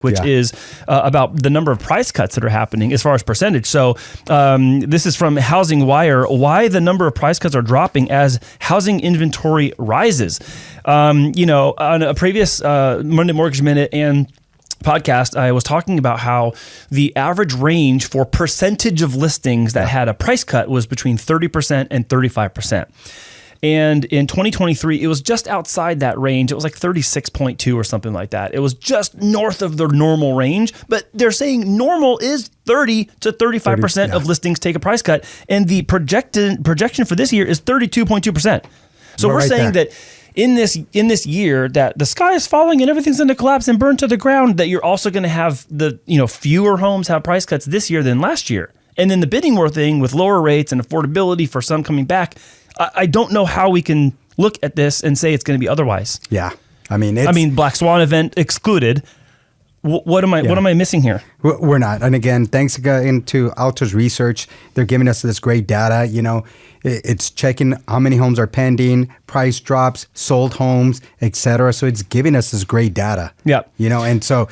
which is about the number of price cuts that are happening as far as percentage. So this is from HOUSINGWIRE, why the number of price cuts are dropping as housing inventory rises. On a previous Monday Mortgage Minute and podcast, I was talking about how the average range for percentage of listings that had a price cut was between 30% and 35%. And in 2023, it was just outside that range. It was like 36.2 or something like that. It was just north of the normal range, but they're saying normal is 30 to 35% of listings take a price cut. And the projection for this year is 32.2%. So we're saying that in this year that the sky is falling and everything's going to collapse and burn to the ground, that you're also going to have fewer homes have price cuts this year than last year. And then the bidding war thing with lower rates and affordability for some coming back, I don't know how we can look at this and say it's going to be otherwise. Yeah. I mean, Black Swan event excluded. What am I missing here? We're not. And again, thanks again to Alto's research. They're giving us this great data. It's checking how many homes are pending, price drops, sold homes, etc. So it's giving us this great data. Yeah. And so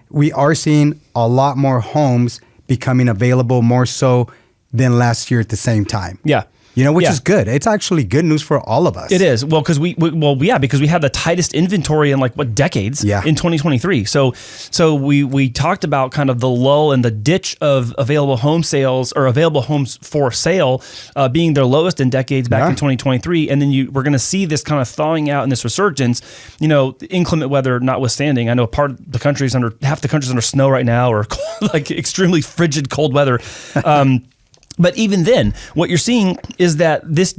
we are seeing a lot more homes becoming available more so than last year at the same time. Yeah. Which is good. It's actually good news for all of us. It is. Well, because because we had the tightest inventory in decades in 2023. So we talked about kind of the lull and the ditch of available home sales or available homes for sale being their lowest in decades back in 2023. And then we're going to see this kind of thawing out and this resurgence, inclement weather notwithstanding. I know half the country's under snow right now, or extremely frigid cold weather. But even then, what you're seeing is that this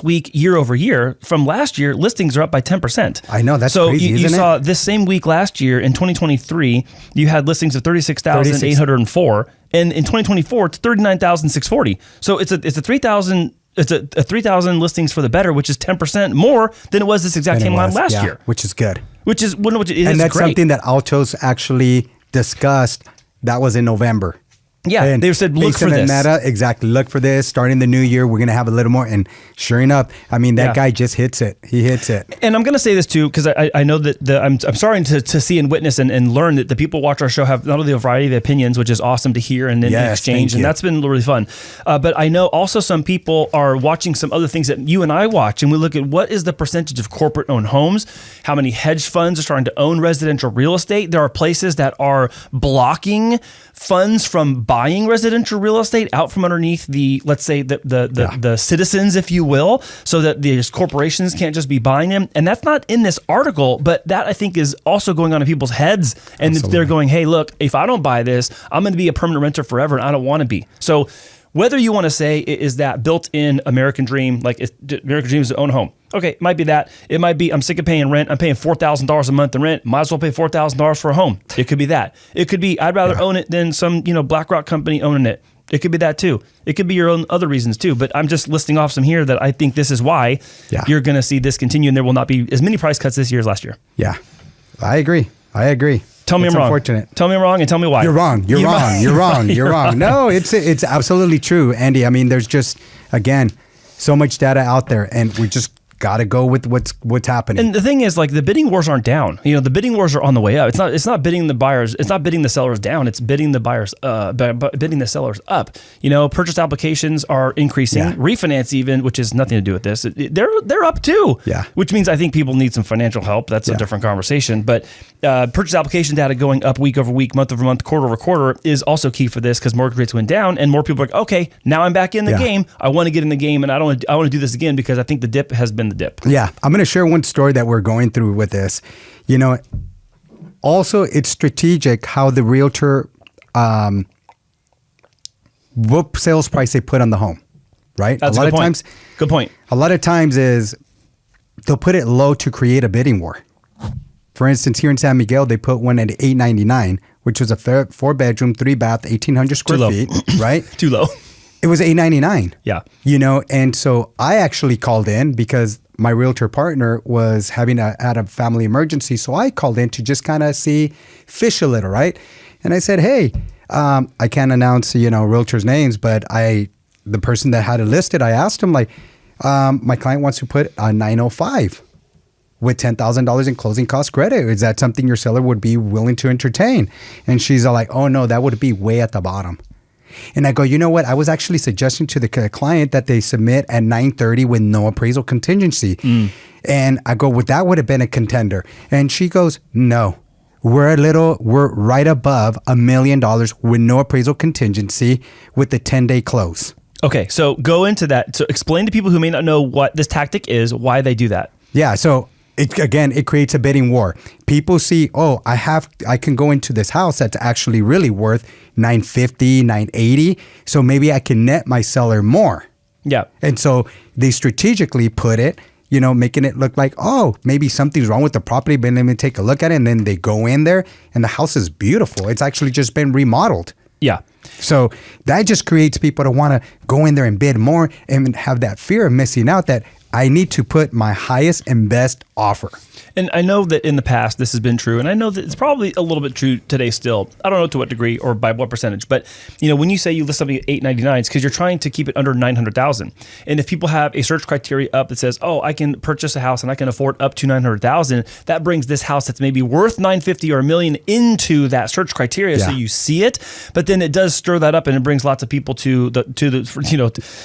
week, year over year, from last year, listings are up by 10%. I know, that's crazy, you saw this same week last year, in 2023, you had listings of 36,804, and in 2024, it's 39,640. So it's a 3,000 listings for the better, which is 10% more than it was this exact same time last year. Which is good. And that's great. Something that Altos actually discussed. That was in November. Yeah, and they said, look for this. Exactly, look for this. Starting the new year, we're going to have a little more. And sure enough, that guy just hits it. He hits it. And I'm going to say this too, because I know that I'm starting to see and witness and learn that the people who watch our show have not only a variety of opinions, which is awesome to hear and then exchange, and that's been really fun. But I know also some people are watching some other things that you and I watch, and we look at what is the percentage of corporate-owned homes, how many hedge funds are starting to own residential real estate. There are places that are blocking funds from buying residential real estate out from underneath the, let's say, the citizens, if you will, so that these corporations can't just be buying them. And that's not in this article, but that I think is also going on in people's heads. And they're going, hey, look, if I don't buy this, I'm going to be a permanent renter forever, and I don't want to be. So whether you want to say is that built-in American dream, like American dream is to own a home. Okay, it might be that. It might be I'm sick of paying rent. I'm paying $4,000 a month in rent. Might as well pay $4,000 for a home. It could be that. It could be I'd rather own it than some BlackRock company owning it. It could be that too. It could be your own other reasons too. But I'm just listing off some here that I think this is why you're going to see this continue, and there will not be as many price cuts this year as last year. Yeah, I agree. Tell me I'm wrong. Unfortunate. Tell me I'm wrong and tell me why. You're wrong. You're wrong. No, it's absolutely true, Andy. I mean, there's just, again, so much data out there, and we just got to go with what's happening. And the thing is, the bidding wars aren't down. The bidding wars are on the way up. It's not bidding the buyers. It's not bidding the sellers down. It's bidding the buyers, bidding the sellers up. Purchase applications are increasing. Yeah. Refinance even, which has nothing to do with this. They're up too. Yeah. Which means I think people need some financial help. That's a different conversation. But purchase application data going up week over week, month over month, quarter over quarter is also key for this, because mortgage rates went down and more people are like, okay, now I'm back in the game. I want to get in the game, and I want to do this again because I think the dip has been the dip. Yeah, I'm going to share one story that we're going through with this. Also, it's strategic how the realtor, what sales price they put on the home, right? That's a lot of times. Good point. A lot of times is they'll put it low to create a bidding war. For instance, here in San Miguel, they put one at $899, which was a 4-bedroom, 3-bath, 1,800 square feet, right? Too low. It was $899. Yeah. And so I actually called in because my realtor partner was had a family emergency. So I called in to just kind of fish a little, right? And I said, hey, I can't announce, realtors' names, but the person that had it listed, I asked him, my client wants to put a 905. with $10,000 in closing cost credit. Is that something your seller would be willing to entertain? And she's like, oh no, that would be way at the bottom. And I go, you know what? I was actually suggesting to the client that they submit at 930 with no appraisal contingency. And I go, well, that would have been a contender. And she goes, no, we're right above $1 million with no appraisal contingency with the 10-day close. Okay, so go into that. So explain to people who may not know what this tactic is, why they do that. Yeah, so it creates a bidding war. People see, oh, I can go into this house that's actually really worth $950, $980. So maybe I can net my seller more. Yeah. And so they strategically put it, making it look like, oh, maybe something's wrong with the property, but let me take a look at it. And then they go in there and the house is beautiful. It's actually just been remodeled. Yeah. So that just creates people to want to go in there and bid more and have that fear of missing out, that I need to put my highest and best offer. And I know that in the past this has been true, and I know that it's probably a little bit true today still. I don't know to what degree or by what percentage, but when you say you list something at $899, it's because you're trying to keep it under $900,000. And if people have a search criteria up that says, oh, I can purchase a house and I can afford up to $900,000, that brings this house that's maybe worth $950,000 or $1 million into that search criteria, so you see it. But then it does stir that up, and it brings lots of people to the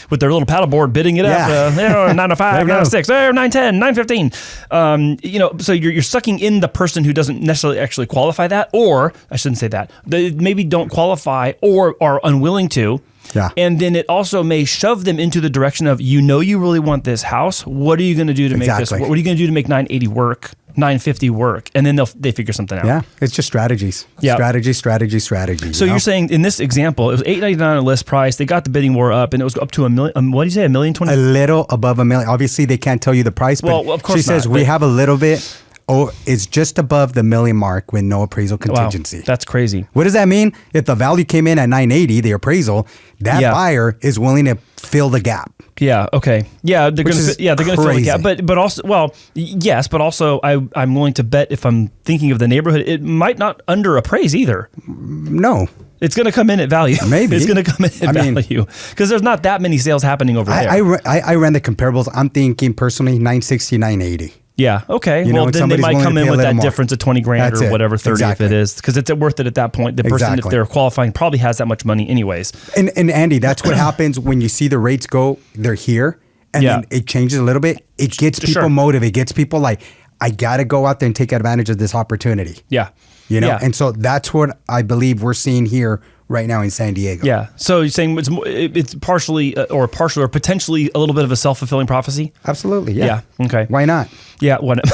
with their little paddleboard bidding it up. 905, 906, 910, 915. So you're sucking in the person who doesn't necessarily actually qualify that, or I shouldn't say that. They maybe don't qualify or are unwilling to. Yeah. And then it also may shove them into the direction of, you really want this house. What are you going to do to make this? What are you going to do to make 980 work, 950 work? And then they figure something out. Yeah. It's just strategies. Yeah. Strategy. So you're saying in this example, it was $899 on list price. They got the bidding war up, and it was up to $1 million. What do you say? $1 million? A little above $1 million. Obviously, they can't tell you the price, but of course she says we have a little bit. Oh, it's just above the $1 million mark with no appraisal contingency. Wow, that's crazy. What does that mean? If the value came in at 980, the appraisal, that buyer is willing to fill the gap. Yeah. Okay. Yeah. They're going to fill the gap. But also, yes. But also, I'm willing to bet, if I'm thinking of the neighborhood, it might not underappraise either. No. It's going to come in at value. Maybe. It's going to come in at value, because there's not that many sales happening over there. I ran the comparables. I'm thinking personally 960, 980. Yeah. Okay. Well, then they might come in with that difference of 20 grand or whatever, 30 if it is, because it's worth it at that point. The person, if they're qualifying, probably has that much money anyways. And Andy, that's what happens when you see the rates go, they're here, and then it changes a little bit. It gets people motivated. It gets people like, I got to go out there and take advantage of this opportunity. Yeah. And so that's what I believe we're seeing here right now in San Diego. Yeah. So you're saying it's partially or potentially a little bit of a self-fulfilling prophecy? Absolutely. Yeah. Okay. Why not? Yeah. Why not?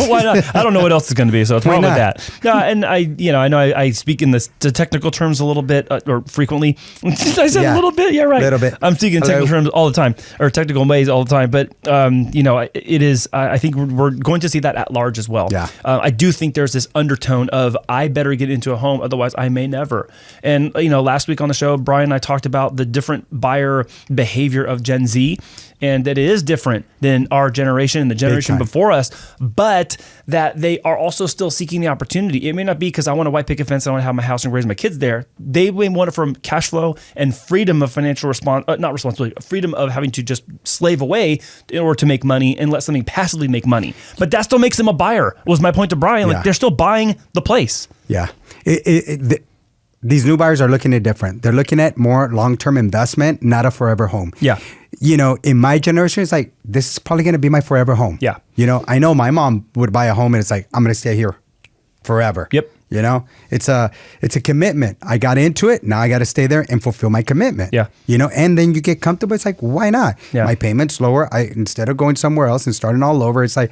Why not? I don't know what else it's going to be, so it's wrong with that. Yeah. And I know I speak in the technical terms a little bit or frequently. I said a little bit. Yeah. Right. A little bit. I'm speaking in technical terms all the time, or technical ways all the time. But it is. I think we're going to see that at large as well. Yeah. I do think there's this undertone of, I better get into a home, otherwise I may never. And last week on the show, Brian and I talked about the different buyer behavior of Gen Z, and that it is different than our generation and the generation before us, but that they are also still seeking the opportunity. It may not be because I want a white picket fence, I want to have my house and raise my kids there. They may want it from cash flow and freedom of financial not responsibility, freedom of having to just slave away in order to make money and let something passively make money. But that still makes them a buyer, was my point to Brian. Like, they're still buying the place. Yeah. These new buyers are looking at different. They're looking at more long-term investment, not a forever home. Yeah. In my generation, it's like, this is probably going to be my forever home. Yeah. I know my mom would buy a home and it's like, I'm going to stay here forever. Yep. It's a commitment. I got into it. Now I got to stay there and fulfill my commitment. Yeah. And then you get comfortable. It's like, why not? Yeah. My payment's lower. Instead of going somewhere else and starting all over, it's like,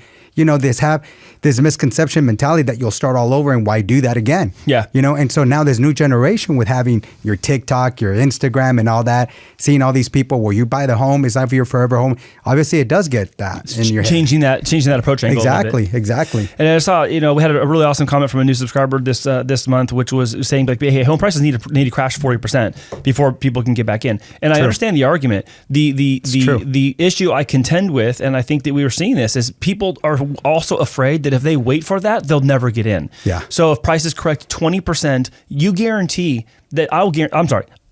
this misconception mentality that you'll start all over, and why do that again? Yeah. And so now this new generation with having your TikTok, your Instagram and all that, seeing all these people where you buy the home, is that for your forever home? Obviously it does get that in your head. Changing that approach angle. Exactly. And I saw, we had a really awesome comment from a new subscriber this month, which was saying, like, hey, home prices need to crash 40% before people can get back in. And I understand the argument. The issue I contend with, and I think that we were seeing this, is people are also afraid that if they wait for that, they'll never get in. Yeah. So if prices correct 20%, you guarantee that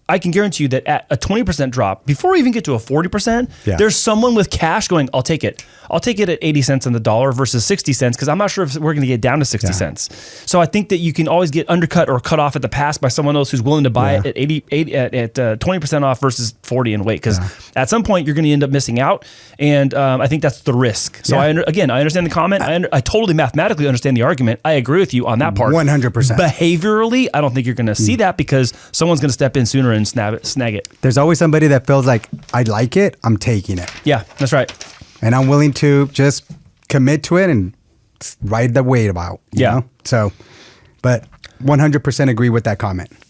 I can guarantee you that at a 20% drop, before we even get to a 40%, there's someone with cash going, I'll take it. I'll take it at 80 cents on the dollar versus 60 cents because I'm not sure if we're going to get down to 60 cents. So I think that you can always get undercut or cut off at the pass by someone else who's willing to buy it at 20% off versus 40 and wait, because at some point you're going to end up missing out. And I think that's the risk. So I understand the comment. I totally mathematically understand the argument. I agree with you on that part. 100%. Behaviorally, I don't think you're going to see that because someone's going to step in sooner and snag it. There's always somebody that feels like, I like it, I'm taking it. Yeah, that's right. And I'm willing to just commit to it and ride the wave out. You know? So, but 100% agree with that comment.